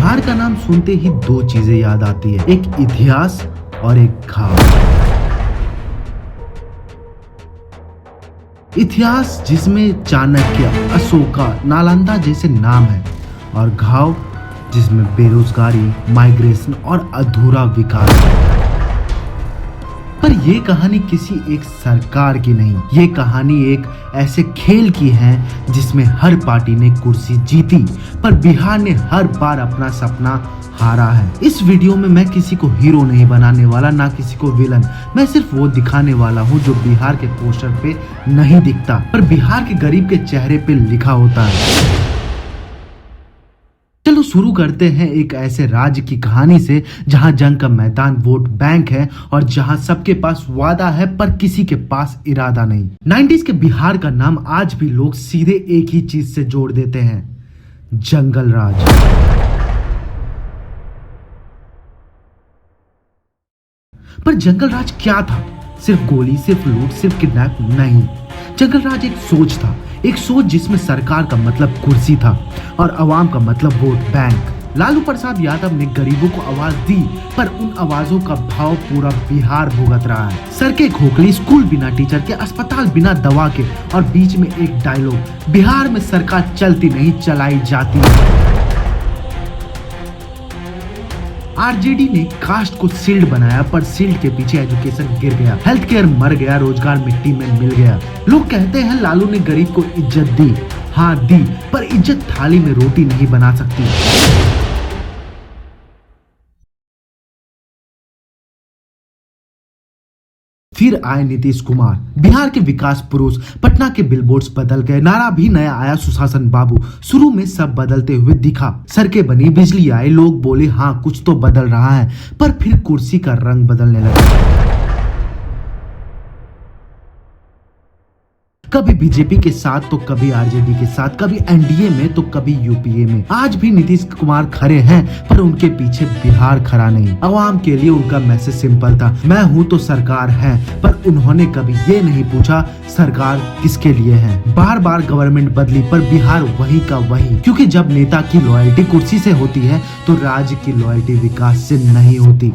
बिहार का नाम सुनते ही दो चीजें याद आती है, एक इतिहास और एक घाव। इतिहास जिसमें चाणक्य, अशोका, नालंदा जैसे नाम है, और घाव जिसमें बेरोजगारी, माइग्रेशन और अधूरा विकास है। पर ये कहानी किसी एक सरकार की नहीं, ये कहानी एक ऐसे खेल की है जिसमें हर पार्टी ने कुर्सी जीती, पर बिहार ने हर बार अपना सपना हारा है। इस वीडियो में मैं किसी को हीरो नहीं बनाने वाला, ना किसी को विलन। मैं सिर्फ वो दिखाने वाला हूँ जो बिहार के पोस्टर पे नहीं दिखता, पर बिहार के गरीब के चेहरे पे लिखा होता है। चलो शुरू करते हैं एक ऐसे राज्य की कहानी से जहां जंग का मैदान वोट बैंक है और जहां सबके पास वादा है पर किसी के पास इरादा नहीं। 90s के बिहार का नाम आज भी लोग सीधे एक ही चीज से जोड़ देते हैं, जंगल राज। पर जंगल राज क्या था? सिर्फ गोली, सिर्फ लूट, सिर्फ किडनैप नहीं। जंगल राज एक सोच था, एक सोच जिसमें सरकार का मतलब कुर्सी था और अवाम का मतलब वोट बैंक। लालू प्रसाद यादव ने गरीबों को आवाज दी, पर उन आवाजों का भाव पूरा बिहार भुगत रहा है। सड़कें खोखली, स्कूल बिना टीचर के, अस्पताल बिना दवा के, और बीच में एक डायलॉग, बिहार में सरकार चलती नहीं चलाई जाती है। आरजेडी ने कास्ट को शील्ड बनाया, पर शील्ड के पीछे एजुकेशन गिर गया, हेल्थ केयर मर गया, रोजगार मिट्टी में मिल गया। लोग कहते हैं लालू ने गरीब को इज्जत दी, हाँ दी, पर इज्जत थाली में रोटी नहीं बना सकती। फिर आए नीतीश कुमार, बिहार के विकास पुरुष। पटना के बिलबोर्ड्स बदल गए, नारा भी नया आया, सुशासन बाबू। शुरू में सब बदलते हुए दिखा, सड़कें बनी, बिजली आई, लोग बोले हाँ कुछ तो बदल रहा है, पर फिर कुर्सी का रंग बदलने लगा। कभी बीजेपी के साथ तो कभी आरजेडी के साथ, कभी एनडीए में तो कभी यूपीए में। आज भी नीतीश कुमार खड़े हैं, पर उनके पीछे बिहार खड़ा नहीं। अवाम के लिए उनका मैसेज सिंपल था, मैं हूं तो सरकार है, पर उन्होंने कभी ये नहीं पूछा सरकार किसके लिए है। बार बार गवर्नमेंट बदली, पर बिहार वही का वही, क्योंकि जब नेता की लॉयल्टी कुर्सी से होती है तो राज्य की लॉयल्टी विकास से नहीं होती।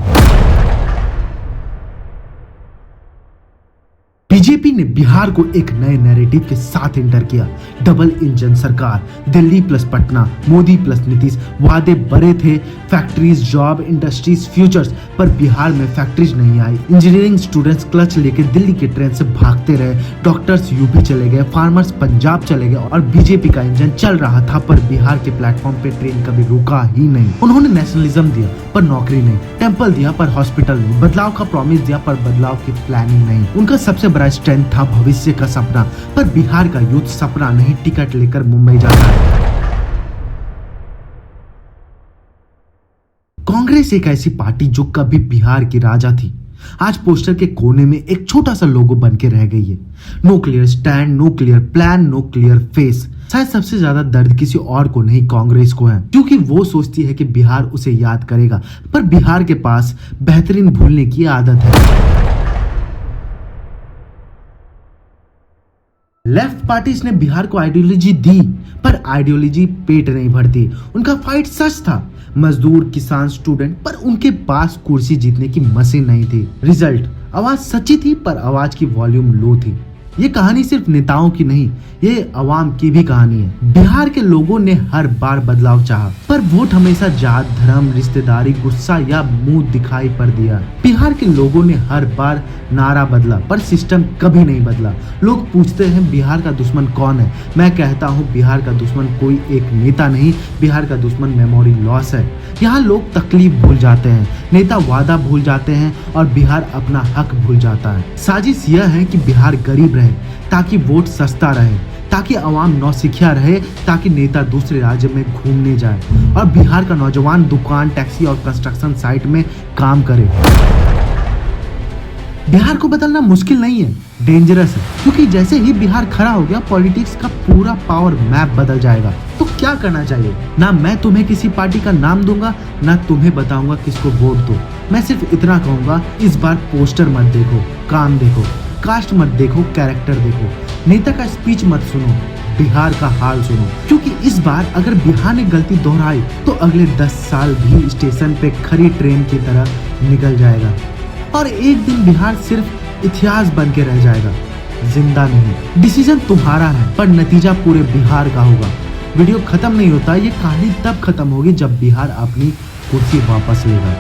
बीजेपी ने बिहार को एक नए नैरेटिव के साथ एंटर किया, डबल इंजन सरकार, दिल्ली प्लस पटना, मोदी प्लस नीतीश। वादे बड़े थे, फैक्ट्रीज, जॉब, इंडस्ट्रीज, फ्यूचर्स, पर बिहार में फैक्ट्रीज नहीं आई। इंजीनियरिंग स्टूडेंट्स क्लच लेके दिल्ली के ट्रेन से भागते रहे, डॉक्टर्स यूपी चले गए, फार्मर्स पंजाब चले गए, और बीजेपी का इंजन चल रहा था, पर बिहार के प्लेटफॉर्म पे ट्रेन कभी रुका ही नहीं। उन्होंने नेशनलिज्म दिया पर नौकरी नहीं, टेम्पल दिया पर हॉस्पिटल नहीं, बदलाव का प्रॉमिस दिया पर बदलाव की प्लानिंग नहीं। उनका सबसे बड़ा स्ट्रेंथ था भविष्य का सपना, पर बिहार का यूथ सपना नहीं टिकट लेकर मुंबई जाता है। कांग्रेस एक ऐसी पार्टी जो कभी बिहार की राजा थी, आज पोस्टर के कोने में एक छोटा सा लोगो बन के रह गई है। No clear stand, no clear plan, no clear face. शायद सबसे ज्यादा दर्द किसी और को नहीं, कांग्रेस को है, क्योंकि वो सोचती है कि बिहार उसे याद करेगा, पर बिहार के पास बेहतरीन भूलने की आदत है। लेफ्ट पार्टीज ने बिहार को आइडियोलॉजी दी, पर आइडियोलॉजी पेट नहीं भरती। उनका फाइट सच था, मजदूर, किसान, स्टूडेंट, पर उनके पास कुर्सी जीतने की मशीन नहीं थी। रिजल्ट, आवाज सच्ची थी पर आवाज की वॉल्यूम लो थी। ये कहानी सिर्फ नेताओं की नहीं, ये अवाम की भी कहानी है। बिहार के लोगों ने हर बार बदलाव चाहा, पर वोट हमेशा जात, धर्म, रिश्तेदारी, गुस्सा या मुंह दिखाई पर दिया। बिहार के लोगों ने हर बार नारा बदला, पर सिस्टम कभी नहीं बदला। लोग पूछते हैं बिहार का दुश्मन कौन है? मैं कहता हूँ बिहार का दुश्मन कोई एक नेता नहीं, बिहार का दुश्मन मेमोरी लॉस है। यहाँ लोग तकलीफ भूल जाते हैं, नेता वादा भूल जाते हैं, और बिहार अपना हक भूल जाता है। साजिश यह है कि बिहार गरीब रहे ताकि वोट सस्ता रहे, ताकि अवाम नौसिखिया रहे, ताकि नेता दूसरे राज्य में घूमने जाए, और बिहार का नौजवान दुकान, टैक्सी और कंस्ट्रक्शन साइट में काम करे। बिहार को बदलना मुश्किल नहीं है, डेंजरस है, क्योंकि जैसे ही बिहार खड़ा हो गया पॉलिटिक्स का पूरा पावर मैप बदल जाएगा। तो क्या करना चाहिए? ना मैं तुम्हें किसी पार्टी का नाम दूंगा, ना तुम्हें बताऊंगा किसको वोट दो। मैं सिर्फ इतना कहूंगा, इस बार पोस्टर मत देखो, काम देखो, कास्ट मत देखो, कैरेक्टर देखो। नेता का स्पीच मत सुनो, बिहार का हाल सुनो, क्योंकि इस बार अगर बिहार ने गलती दोहराई तो अगले 10 साल भी स्टेशन पे खरी ट्रेन की तरह निकल जाएगा और एक दिन बिहार सिर्फ इतिहास बन के रह जाएगा, जिंदा नहीं। डिसीजन तुम्हारा है पर नतीजा पूरे बिहार का होगा। वीडियो खत्म नहीं होता, ये कहानी तब खत्म होगी जब बिहार अपनी कुर्सी वापस लेगा।